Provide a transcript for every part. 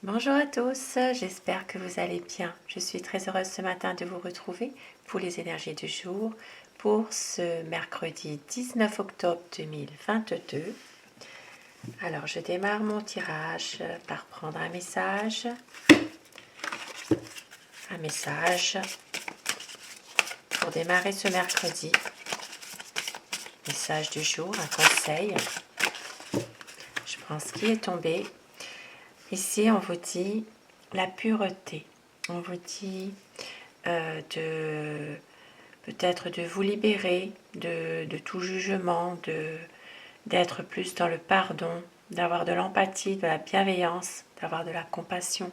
Bonjour à tous, j'espère que vous allez bien. Je suis très heureuse ce matin de vous retrouver pour les énergies du jour pour ce mercredi 19 octobre 2022. Alors je démarre mon tirage par prendre un message pour démarrer ce mercredi. Message du jour, un conseil. Je prends ce qui est tombé. Ici on vous dit la pureté. On vous dit peut-être de vous libérer de tout jugement, d'être plus dans le pardon, d'avoir de l'empathie, de la bienveillance, d'avoir de la compassion.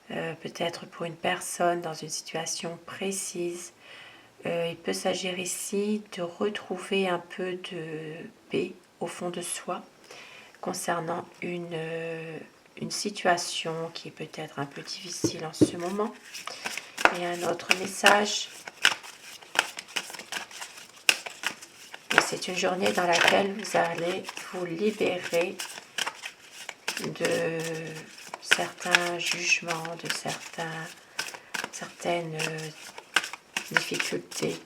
Peut-être pour une personne dans une situation précise. Il peut s'agir ici de retrouver un peu de paix au fond de soi concernant une situation qui est peut-être un peu difficile en ce moment. Et un autre message. Et c'est une journée dans laquelle vous allez vous libérer de certains jugements, de certaines difficultés.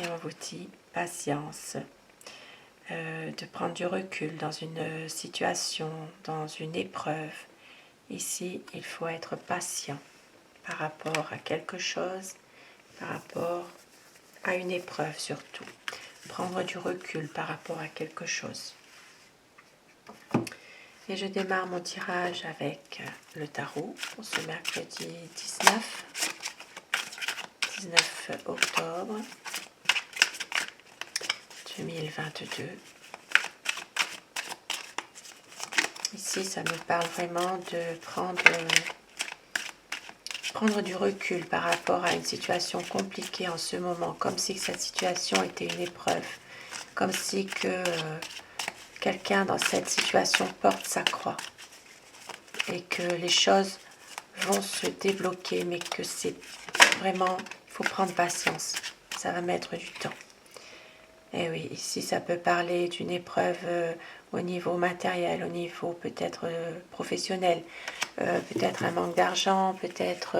Et on vous dit patience, de prendre du recul dans une situation, dans une épreuve. Ici, il faut être patient par rapport à quelque chose, par rapport à une épreuve surtout. Prendre du recul par rapport à quelque chose. Et je démarre mon tirage avec le tarot pour ce mercredi 19 octobre 2022. Ici, ça me parle vraiment de prendre du recul par rapport à une situation compliquée en ce moment, comme si cette situation était une épreuve, comme si quelqu'un dans cette situation porte sa croix et que les choses vont se débloquer, mais que c'est vraiment, il faut prendre patience, ça va mettre du temps. Et oui, ici ça peut parler d'une épreuve au niveau matériel, au niveau peut-être professionnel, peut-être un manque d'argent, peut-être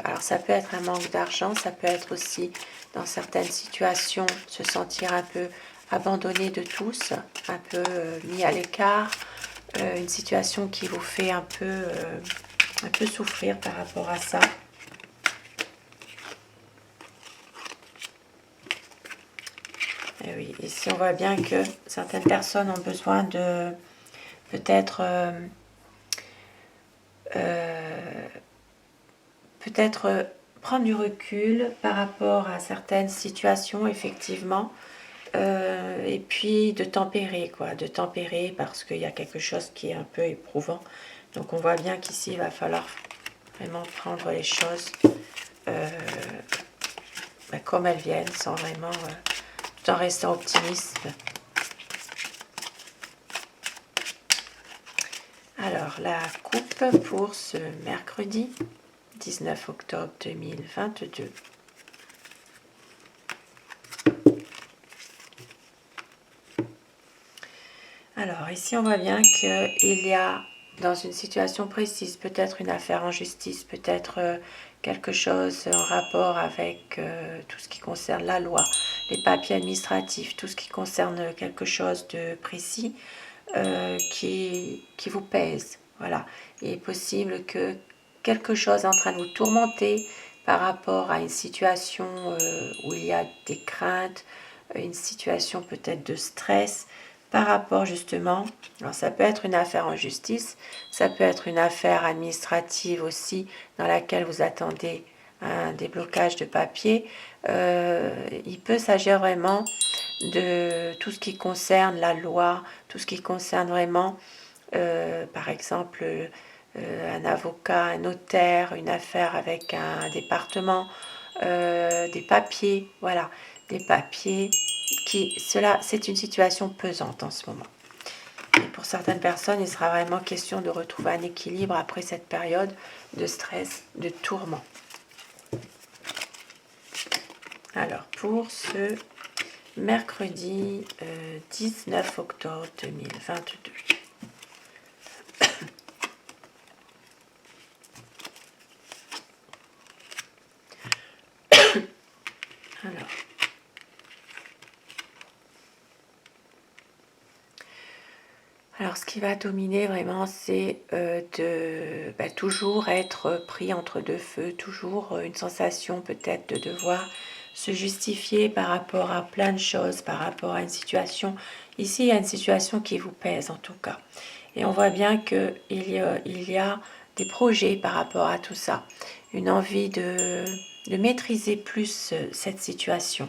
alors ça peut être un manque d'argent, ça peut être aussi dans certaines situations se sentir un peu abandonné de tous, un peu mis à l'écart, une situation qui vous fait un peu souffrir par rapport à ça. Et oui, ici on voit bien que certaines personnes ont besoin de peut-être prendre du recul par rapport à certaines situations, effectivement, et puis de tempérer parce qu'il y a quelque chose qui est un peu éprouvant. Donc on voit bien qu'ici il va falloir vraiment prendre les choses comme elles viennent, sans vraiment, tout en restant optimiste. Alors la coupe pour ce mercredi 19 octobre 2022. Alors ici on voit bien qu'il y a dans une situation précise peut-être une affaire en justice, peut-être quelque chose en rapport avec tout ce qui concerne la loi, les papiers administratifs, tout ce qui concerne quelque chose de précis qui vous pèse. Voilà, il est possible que quelque chose est en train de vous tourmenter par rapport à une situation où il y a des craintes, une situation peut-être de stress par rapport justement, alors ça peut être une affaire en justice, ça peut être une affaire administrative aussi dans laquelle vous attendez un déblocage de papier. Il peut s'agir vraiment de tout ce qui concerne la loi, tout ce qui concerne vraiment, par exemple, un avocat, un notaire, une affaire avec un département, des papiers, voilà, des papiers c'est une situation pesante en ce moment. Et pour certaines personnes, il sera vraiment question de retrouver un équilibre après cette période de stress, de tourment. Alors, pour ce mercredi 19 octobre 2022. Alors, ce qui va dominer vraiment, c'est de toujours être pris entre deux feux, toujours une sensation peut-être de devoir se justifier par rapport à plein de choses, par rapport à une situation. Ici, il y a une situation qui vous pèse en tout cas. Et on voit bien qu'il y a des projets par rapport à tout ça, une envie de maîtriser plus cette situation.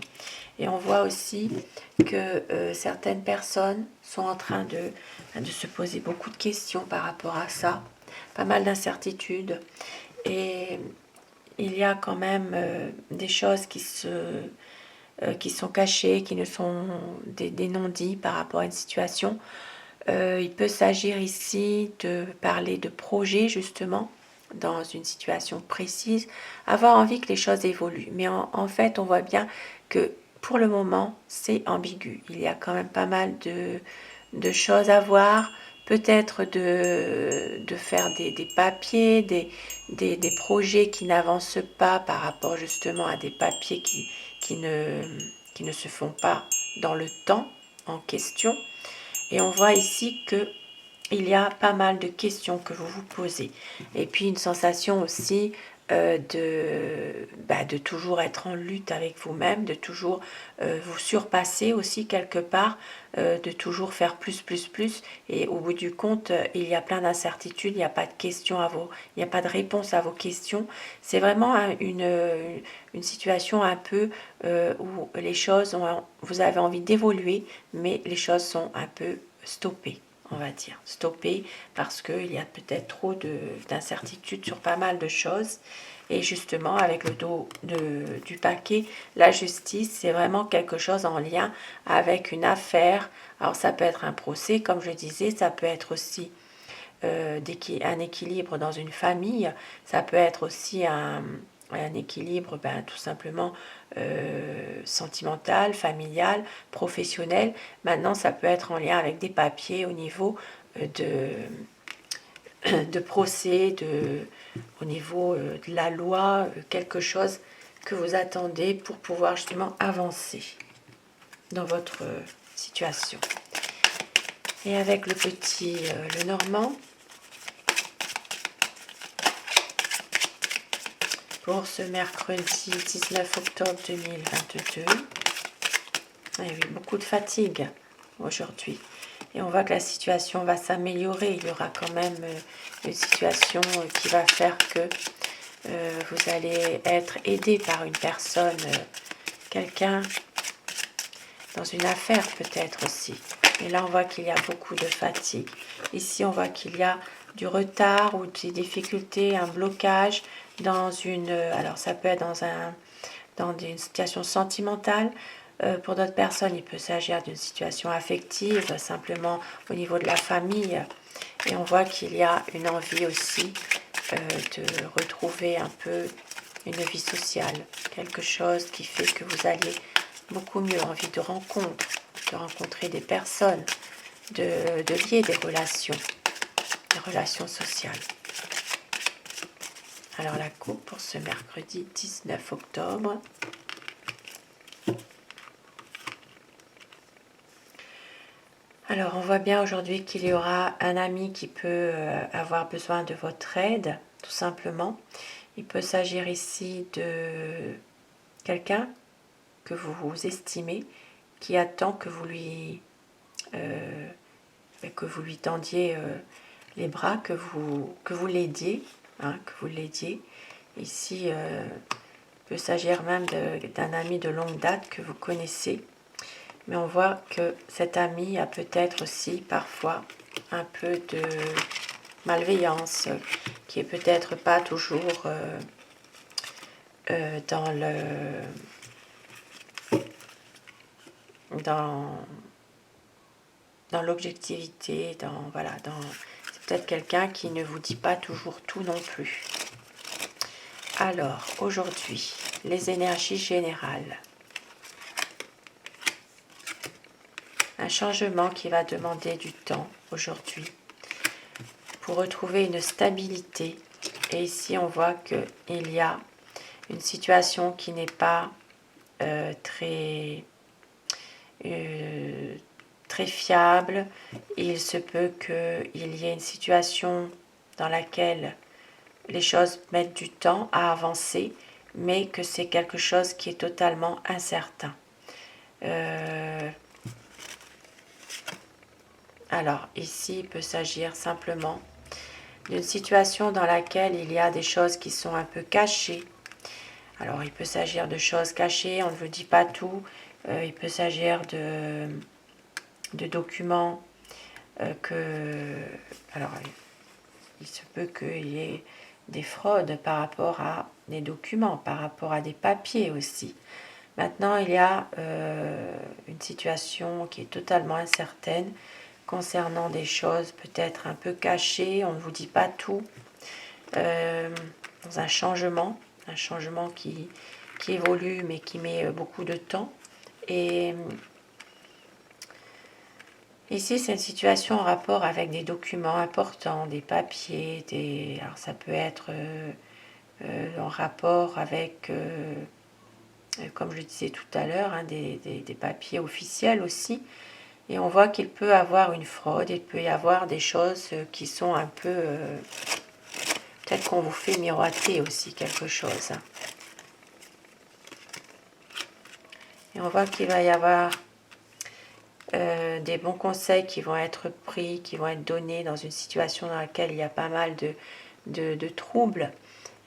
Et on voit aussi que certaines personnes sont en train de se poser beaucoup de questions par rapport à ça, pas mal d'incertitudes. Et il y a quand même des choses qui sont cachées, qui ne sont des non-dits par rapport à une situation. Il peut s'agir ici de parler de projets justement, dans une situation précise, avoir envie que les choses évoluent. Mais en fait, on voit bien que pour le moment, c'est ambigu. Il y a quand même pas mal de choses à voir, peut-être de faire des papiers, des projets qui n'avancent pas par rapport justement à des papiers qui ne se font pas dans le temps en question. Et on voit ici que il y a pas mal de questions que vous vous posez. Et puis une sensation aussi de toujours être en lutte avec vous-même, de toujours vous surpasser aussi quelque part, de toujours faire plus, plus, plus. Et au bout du compte, il y a plein d'incertitudes, il n'y a pas de questions il n'y a pas de réponse à vos questions. C'est vraiment une situation un peu où les choses vous avez envie d'évoluer, mais les choses sont un peu stoppées. On va dire, stoppées parce qu'il y a peut-être trop d'incertitudes sur pas mal de choses. Et justement, avec le dos du paquet, la justice, c'est vraiment quelque chose en lien avec une affaire. Alors ça peut être un procès, comme je disais, ça peut être aussi un équilibre dans une famille, ça peut être aussi un équilibre tout simplement sentimental, familial, professionnel. Maintenant, ça peut être en lien avec des papiers au niveau de procès, au niveau de la loi, quelque chose que vous attendez pour pouvoir justement avancer dans votre situation. Et avec le petit le normand, pour ce mercredi 19 octobre 2022. Il y a eu beaucoup de fatigue aujourd'hui. Et on voit que la situation va s'améliorer. Il y aura quand même une situation qui va faire que vous allez être aidé par une personne, quelqu'un dans une affaire peut-être aussi. Et là, on voit qu'il y a beaucoup de fatigue. Ici, on voit qu'il y a du retard ou des difficultés, un blocage dans alors ça peut être dans une situation sentimentale. Pour d'autres personnes, il peut s'agir d'une situation affective, simplement au niveau de la famille. Et on voit qu'il y a une envie aussi de retrouver un peu une vie sociale, quelque chose qui fait que vous allez beaucoup mieux, envie de rencontre, de rencontrer des personnes, de lier des relations sociales. Alors la coupe pour ce mercredi 19 octobre. Alors on voit bien aujourd'hui qu'il y aura un ami qui peut avoir besoin de votre aide, tout simplement. Il peut s'agir ici de quelqu'un que vous estimez, qui attend que vous lui tendiez les bras, que vous l'aidiez, que vous l'aidiez. Ici, il peut s'agir même d'un ami de longue date que vous connaissez. Mais on voit que cet ami a peut-être aussi parfois un peu de malveillance, qui est peut-être pas toujours dans l'objectivité, c'est peut-être quelqu'un qui ne vous dit pas toujours tout non plus. Alors, aujourd'hui, les énergies générales. un changement qui va demander du temps aujourd'hui pour retrouver une stabilité. Et ici, on voit qu'il y a une situation qui n'est pas très, très fiable. Il se peut qu'il y ait une situation dans laquelle les choses mettent du temps à avancer, mais que c'est quelque chose qui est totalement incertain. Alors, ici, il peut s'agir simplement d'une situation dans laquelle il y a des choses qui sont un peu cachées. Alors, il peut s'agir de choses cachées, on ne vous dit pas tout. Il peut s'agir de documents Alors, il se peut qu'il y ait des fraudes par rapport à des documents, par rapport à des papiers aussi. Maintenant, il y a une situation qui est totalement incertaine concernant des choses peut-être un peu cachées, on ne vous dit pas tout, dans un changement qui évolue mais qui met beaucoup de temps. Et ici, c'est une situation en rapport avec des documents importants, des papiers, alors ça peut être en rapport avec, comme je disais tout à l'heure, hein, des papiers officiels aussi. Et on voit qu'il peut y avoir une fraude, il peut y avoir des choses qui sont un peu... peut-être qu'on vous fait miroiter aussi quelque chose. Et on voit qu'il va y avoir des bons conseils qui vont être pris, qui vont être donnés dans une situation dans laquelle il y a pas mal de troubles.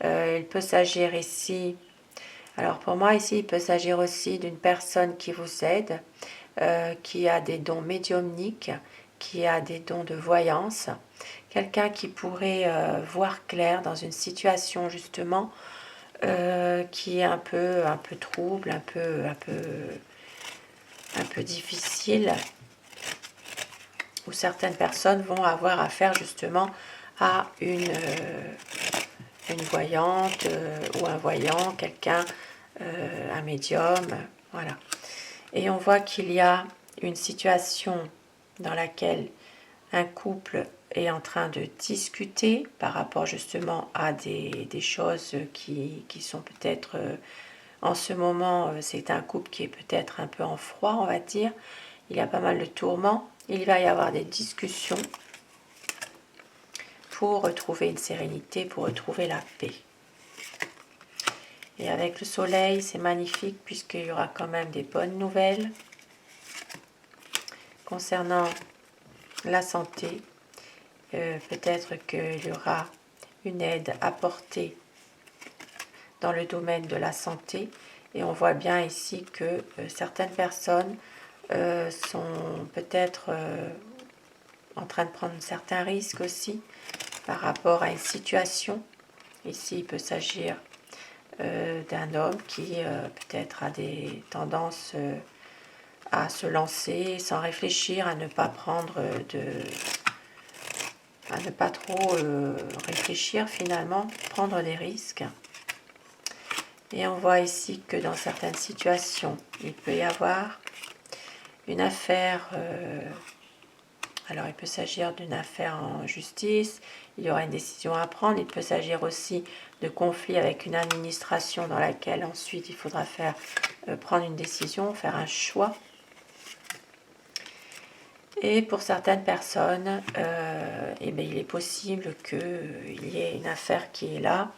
Il peut s'agir ici... Alors pour moi ici, il peut s'agir aussi d'une personne qui vous aide, qui a des dons médiumniques, qui a des dons de voyance, quelqu'un qui pourrait voir clair dans une situation justement qui est un peu trouble, un peu difficile, où certaines personnes vont avoir affaire justement à une voyante ou un voyant, quelqu'un, un médium, voilà. Et on voit qu'il y a une situation dans laquelle un couple est en train de discuter par rapport justement à des choses qui sont peut-être, en ce moment, c'est un couple qui est peut-être un peu en froid, on va dire. Il y a pas mal de tourments. Il va y avoir des discussions pour retrouver une sérénité, pour retrouver la paix. Et avec le soleil, c'est magnifique puisqu'il y aura quand même des bonnes nouvelles concernant la santé. Peut-être qu'il y aura une aide apportée dans le domaine de la santé. Et on voit bien ici que certaines personnes sont peut-être en train de prendre certains risques aussi par rapport à une situation. Ici, il peut s'agir d'un homme qui peut-être a des tendances à se lancer sans réfléchir, à ne pas prendre à ne pas trop réfléchir finalement, prendre des risques. Et on voit ici que dans certaines situations, il peut y avoir une affaire, alors il peut s'agir d'une affaire en justice, il y aura une décision à prendre, il peut s'agir aussi de conflits avec une administration dans laquelle ensuite il faudra prendre une décision, faire un choix. Et pour certaines personnes, eh bien, il est possible qu'il y ait une affaire qui est là,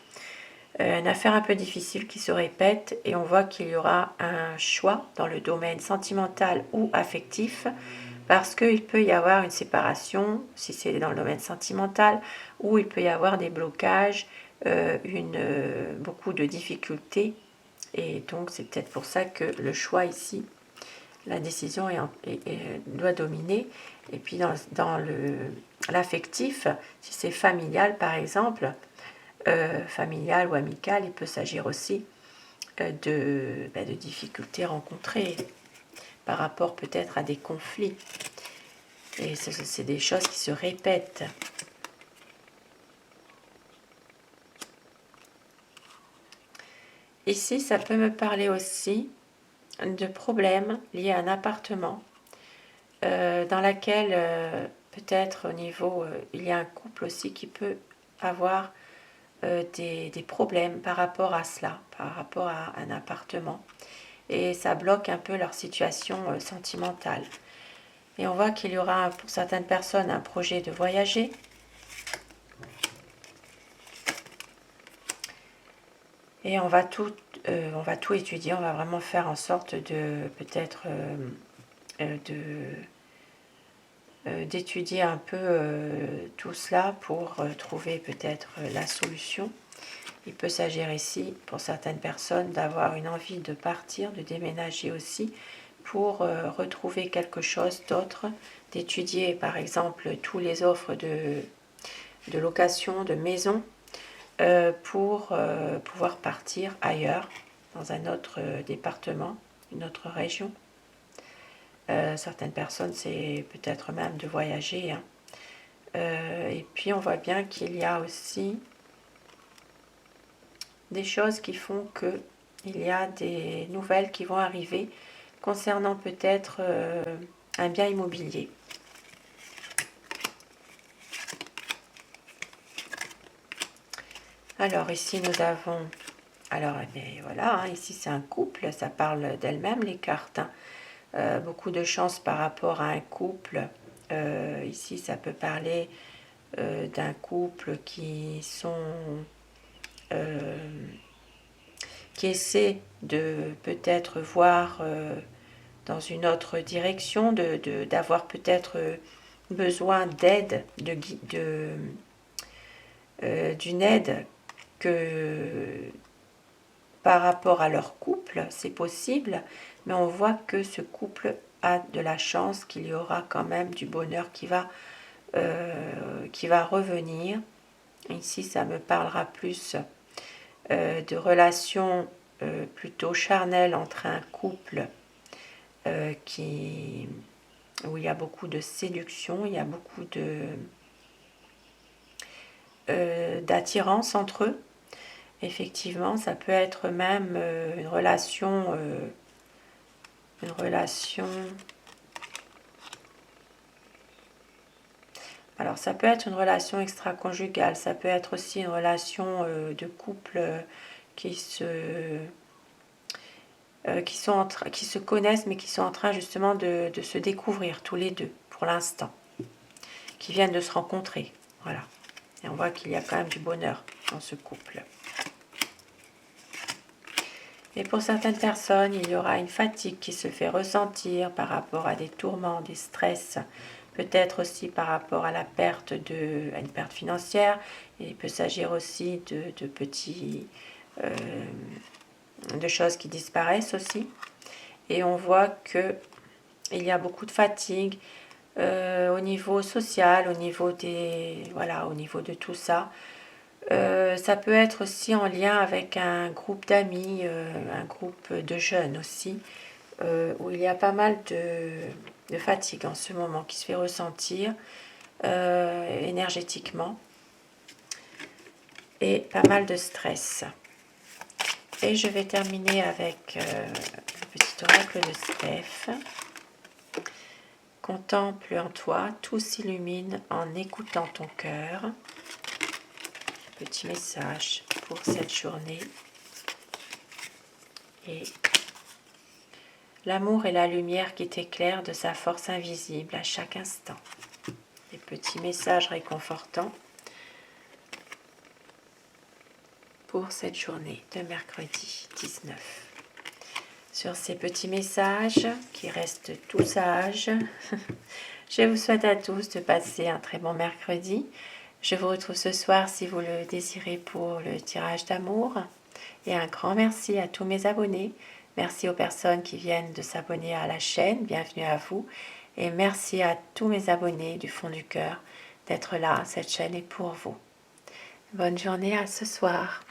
une affaire un peu difficile qui se répète, et on voit qu'il y aura un choix dans le domaine sentimental ou affectif, parce qu'il peut y avoir une séparation, si c'est dans le domaine sentimental, ou il peut y avoir des blocages, beaucoup de difficultés, et donc c'est peut-être pour ça que le choix ici, la décision doit dominer. Et puis dans l'affectif, si c'est familial par exemple, familial ou amical, il peut s'agir aussi de difficultés rencontrées par rapport peut-être à des conflits. Et c'est des choses qui se répètent. Ici, ça peut me parler aussi de problèmes liés à un appartement dans laquelle peut-être au niveau, il y a un couple aussi qui peut avoir des problèmes par rapport à cela, par rapport à un appartement. Et ça bloque un peu leur situation sentimentale. Et on voit qu'il y aura pour certaines personnes un projet de voyager. Et on va tout étudier, on va vraiment faire en sorte de peut-être d'étudier un peu tout cela pour trouver peut-être la solution. Il peut s'agir ici, pour certaines personnes, d'avoir une envie de partir, de déménager aussi, pour retrouver quelque chose d'autre, d'étudier par exemple tous les offres de location, de maison, pour pouvoir partir ailleurs, dans un autre département, une autre région. Certaines personnes, c'est peut-être même de voyager. Hein. Et puis on voit bien qu'il y a aussi des choses qui font que il y a des nouvelles qui vont arriver concernant peut-être un bien immobilier. Alors ici nous avons, alors eh bien, voilà, hein, ici c'est un couple, ça parle d'elle-même les cartes. Hein. Beaucoup de chance par rapport à un couple. Ici ça peut parler d'un couple qui essaie de peut-être voir dans une autre direction, d'avoir peut-être besoin d'aide, d'une aide que par rapport à leur couple, c'est possible, mais on voit que ce couple a de la chance, qu'il y aura quand même du bonheur qui va revenir. Ici, ça me parlera plus de relations plutôt charnelles entre un couple où il y a beaucoup de séduction, il y a beaucoup d'attirance entre eux. Effectivement, ça peut être même une relation. Alors, ça peut être une relation extra-conjugale, ça peut être aussi une relation de couple qui se connaissent, mais qui sont en train justement de se découvrir tous les deux pour l'instant, qui viennent de se rencontrer. Voilà. Et on voit qu'il y a quand même du bonheur dans ce couple. Et pour certaines personnes, il y aura une fatigue qui se fait ressentir par rapport à des tourments, des stress, peut-être aussi par rapport à à une perte financière. Il peut s'agir aussi de petits... de choses qui disparaissent aussi. Et on voit que il y a beaucoup de fatigue au niveau social, au niveau au niveau de tout ça. Ça peut être aussi en lien avec un groupe d'amis, un groupe de jeunes aussi, où il y a pas mal de fatigue en ce moment qui se fait ressentir énergétiquement et pas mal de stress. Et je vais terminer avec le petit oracle de Steph. Contemple en toi, tout s'illumine en écoutant ton cœur. Petit message pour cette journée. Et l'amour est la lumière qui t'éclaire de sa force invisible à chaque instant. Des petits messages réconfortants pour cette journée de mercredi 19. Sur ces petits messages qui restent tout sages, je vous souhaite à tous de passer un très bon mercredi. Je vous retrouve ce soir si vous le désirez pour le tirage d'amour. Et un grand merci à tous mes abonnés. Merci aux personnes qui viennent de s'abonner à la chaîne. Bienvenue à vous. Et merci à tous mes abonnés du fond du cœur d'être là. Cette chaîne est pour vous. Bonne journée, à ce soir.